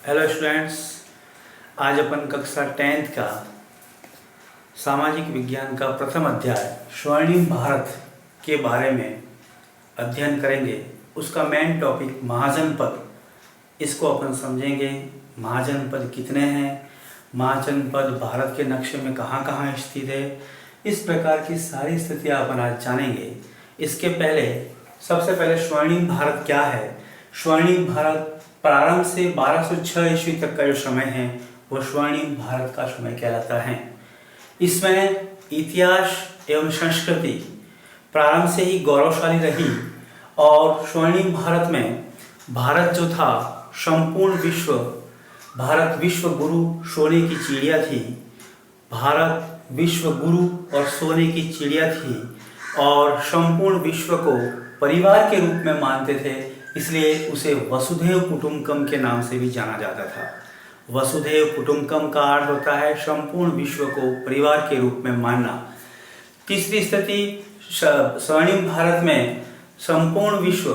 Hello students, आज अपन कक्षा 10th का सामाजिक विज्ञान का प्रथम अध्याय स्वर्णिम भारत के बारे में अध्ययन करेंगे। उसका मेन टॉपिक महाजनपद, इसको अपन समझेंगे। महाजनपद कितने हैं, महाजनपद भारत के नक्शे में कहाँ कहाँ स्थित है, इस प्रकार की सारी स्थितियाँ अपन आज जानेंगे। इसके पहले सबसे पहले स्वर्णिम भारत क्या है। स्वर्णिम भारत प्रारंभ से 1206 ईस्वी तक का जो समय है वो स्वर्णिम भारत का समय कहलाता है। इसमें इतिहास एवं संस्कृति प्रारंभ से ही गौरवशाली रही और स्वर्णिम भारत में भारत जो था संपूर्ण विश्व, भारत विश्व गुरु सोने की चिड़िया थी। भारत विश्व गुरु और सोने की चिड़िया थी और संपूर्ण विश्व को परिवार के रूप में मानते थे, इसलिए उसे वसुधैव कुटुंबकम के नाम से भी जाना जाता था। वसुधैव कुटुंबकम का अर्थ होता है संपूर्ण विश्व को परिवार के रूप में मानना। तीसरी स्थिति, स्वर्णिम भारत में संपूर्ण विश्व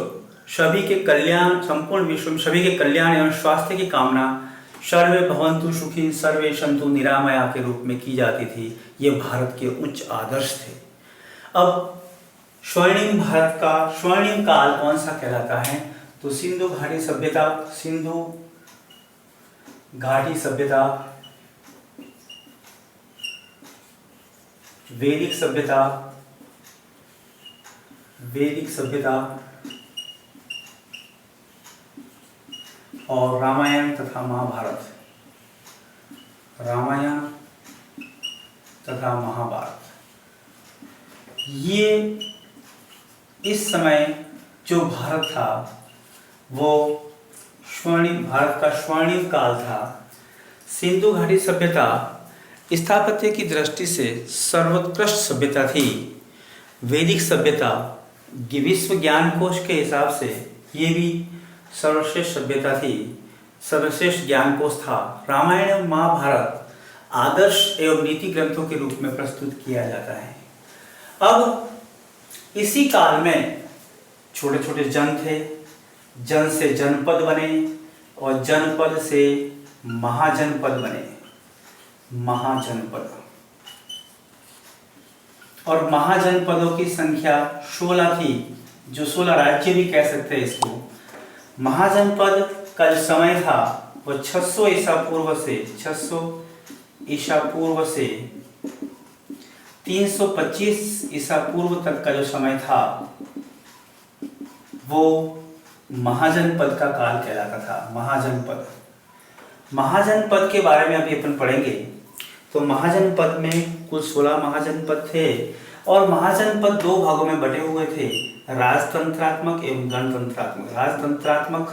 सभी के कल्याण, संपूर्ण विश्व में सभी के कल्याण एवं स्वास्थ्य की कामना सर्वे भवन्तु सुखी सर्वे सन्तु निरामया के रूप में की जाती थी। ये भारत के उच्च आदर्श थे। अब स्वर्णिम भारत का स्वर्णिम काल कौन सा कहलाता है, तो सिंधु घाटी सभ्यता, सिंधु घाटी सभ्यता, वैदिक सभ्यता, वैदिक सभ्यता और रामायण तथा महाभारत, रामायण तथा महाभारत। ये इस समय जो भारत था वो स्वर्णिम भारत का स्वर्णिम काल था। सिंधु घाटी सभ्यता स्थापत्य की दृष्टि से सर्वोत्कृष्ट सभ्यता थी। वैदिक सभ्यता विश्व ज्ञान कोश के हिसाब से ये भी सर्वश्रेष्ठ सभ्यता थी, सर्वश्रेष्ठ ज्ञान कोश था। रामायण एवं महाभारत आदर्श एवं नीति ग्रंथों के रूप में प्रस्तुत किया जाता है। अब इसी काल में छोटे छोटे जन थे, जन से जनपद बने और जनपद से महाजनपद बने, महाजनपद। और महाजनपदों की संख्या 16 थी, जो 16 राज्य भी कह सकते हैं इसको। महाजनपद का जो समय था वो 600 ईसा पूर्व से 325 ईसा पूर्व तक का जो समय था वो महाजनपद का काल कहलाता था। महाजनपद, महाजनपद के बारे में अभी अपन पढ़ेंगे। तो महाजनपद में कुल 16 महाजनपद थे और महाजनपद दो भागों में बटे हुए थे, राजतंत्रात्मक एवं गणतंत्रात्मक। राजतंत्रात्मक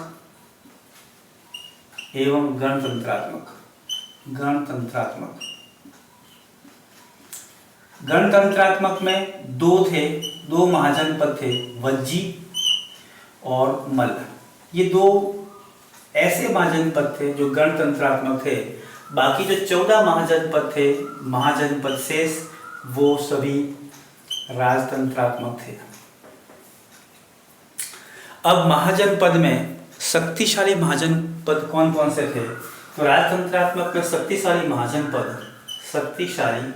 एवं गणतंत्रात्मक। गणतंत्रात्मक गणतंत्रात्मक में दो महाजनपद थे, वज्जी और मल्ल। ये दो ऐसे महाजनपद थे जो गणतंत्रात्मक थे। बाकी जो 14 महाजनपद थे, महाजनपद शेष, वो सभी राजतंत्रात्मक थे। अब महाजनपद में शक्तिशाली महाजनपद कौन कौन से थे, तो राजतंत्रात्मक में शक्तिशाली महाजनपद, शक्तिशाली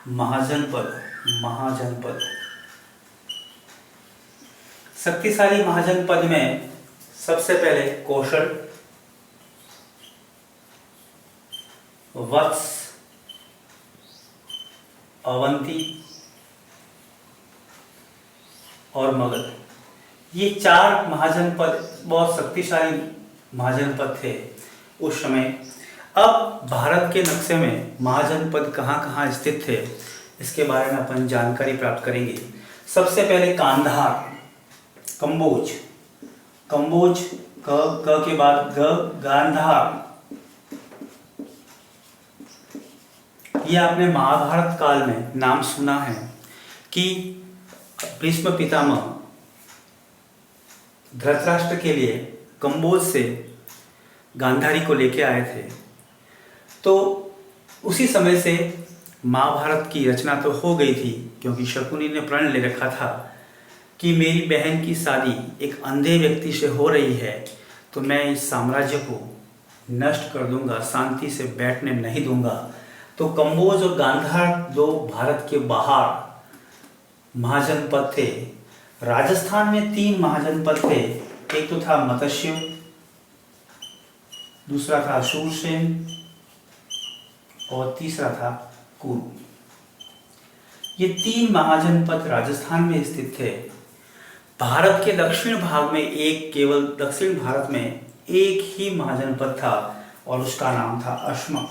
महाजनपद, महाजनपद। शक्तिशाली महाजनपद में सबसे पहले कौशल, वत्स, अवंती और मगध, ये 4 महाजनपद बहुत शक्तिशाली महाजनपद थे उस समय। अब भारत के नक्शे में महाजनपद कहाँ कहाँ स्थित थे इसके बारे में अपन जानकारी प्राप्त करेंगे। सबसे पहले कांधार, कंबोज, कंबोज क के बाद गांधार। ये आपने महाभारत काल में नाम सुना है कि भीष्म पितामह धृतराष्ट्र के लिए कंबोज से गांधारी को लेके आए थे। तो उसी समय से महाभारत की रचना तो हो गई थी, क्योंकि शकुनी ने प्रण ले रखा था कि मेरी बहन की शादी एक अंधे व्यक्ति से हो रही है, तो मैं इस साम्राज्य को नष्ट कर दूंगा, शांति से बैठने नहीं दूंगा। तो कंबोज और गांधार दो भारत के बाहर महाजनपद थे। राजस्थान में 3 महाजनपद थे। एक तो था मत्स्य, दूसरा था शूरसेन और तीसरा था कुरु। ये 3 महाजनपद राजस्थान में स्थित थे। भारत के दक्षिण भाग में केवल दक्षिण भारत में एक ही महाजनपद था और उसका नाम था अश्मक।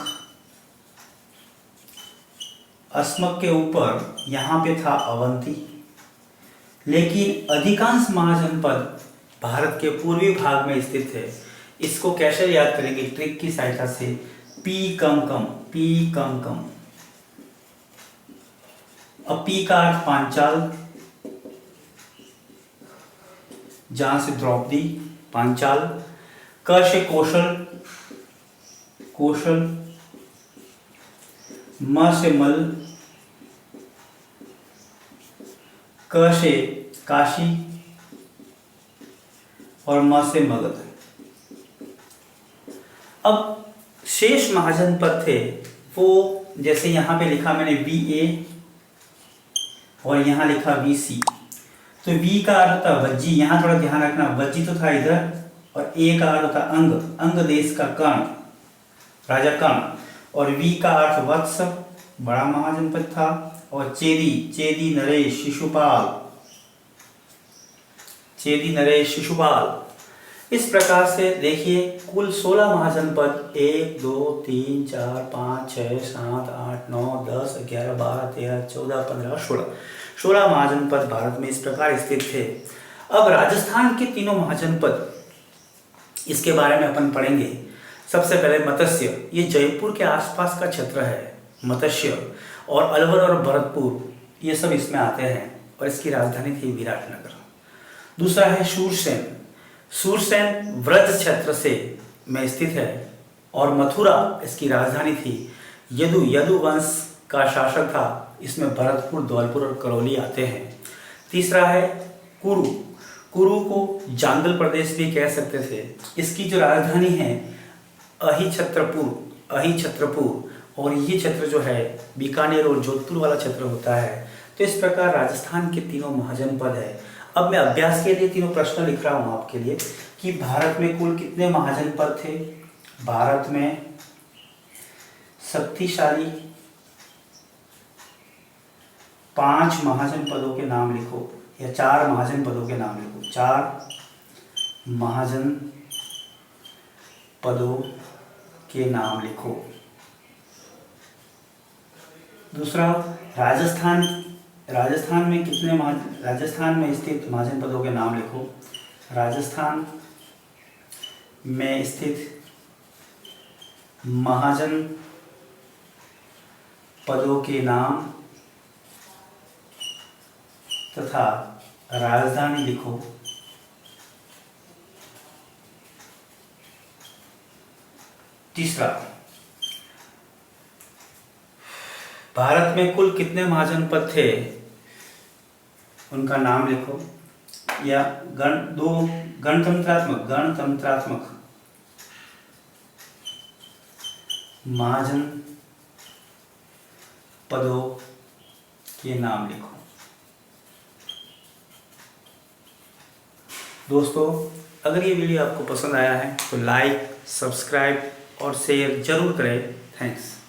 अश्मक के ऊपर यहाँ पे था अवंती। लेकिन अधिकांश महाजनपद भारत के पूर्वी भाग में स्थित थे। इसको कैसे याद करेंगे? ट्रिक की सहायता से। पी कम कम, पी कम कम। अब पी का अर्थ पांचाल, जहां से द्रौपदी, पांचाल। क से कौशल, कौशल। म से मल, क से काशी और म से मगध। अब शेष महाजनपद थे वो, जैसे यहां पे लिखा मैंने VA और यहां लिखा VC। तो V का अर्थ होता वज्जी, यहां थोड़ा ध्यान रखना, वज्जी तो था इधर, और A का अर्थ होता अंग, अंग देश का कर्ण, राजा कर्ण। और V का अर्थ वत्स, बड़ा महाजनपद था। और चेदी, चेदी नरेश शिशुपाल, चेदी नरेश शिशुपाल। इस प्रकार से देखिए कुल 16 महाजनपद, 1 2 3 4 5 6 7 8 9 10 11 12 13 14 15 16 महाजनपद भारत में इस प्रकार स्थित थे। अब राजस्थान के तीनों महाजनपद, इसके बारे में अपन पढ़ेंगे। सबसे पहले मत्स्य, ये जयपुर के आसपास का क्षेत्र है। मत्स्य और अलवर और भरतपुर, ये सब इसमें आते हैं और इसकी राजधानी थी विराटनगर। दूसरा है शूरसेन। शूरसेन व्रज क्षेत्र से में स्थित है और मथुरा इसकी राजधानी थी। यदु वंश का शासक था। इसमें भरतपुर, धौलपुर और करौली आते हैं। तीसरा है कुरु। कुरु को जांगल प्रदेश भी कह सकते थे। इसकी जो राजधानी है अहिछत्रपुर, और ये क्षेत्र जो है बीकानेर और जोधपुर वाला क्षेत्र होता है। तो इस प्रकार राजस्थान के तीनों महाजनपद है। अब मैं अभ्यास के लिए तीनों प्रश्न लिख रहा हूं आपके लिए कि भारत में कुल कितने महाजनपद थे। भारत में शक्तिशाली 5 महाजनपदों के नाम लिखो, या 4 महाजनपदों के नाम लिखो। 4 महाजनपदों के नाम लिखो। दूसरा, राजस्थान में कितने राजस्थान में स्थित महाजनपदों के नाम लिखो। राजस्थान में स्थित महाजनपदों के नाम तथा राजधानी लिखो। तीसरा, भारत में कुल कितने महाजनपद थे उनका नाम लिखो। या गणतंत्रात्मक महाजनपदों के नाम लिखो। दोस्तों, अगर ये वीडियो आपको पसंद आया है तो लाइक, सब्सक्राइब और शेयर जरूर करें। थैंक्स।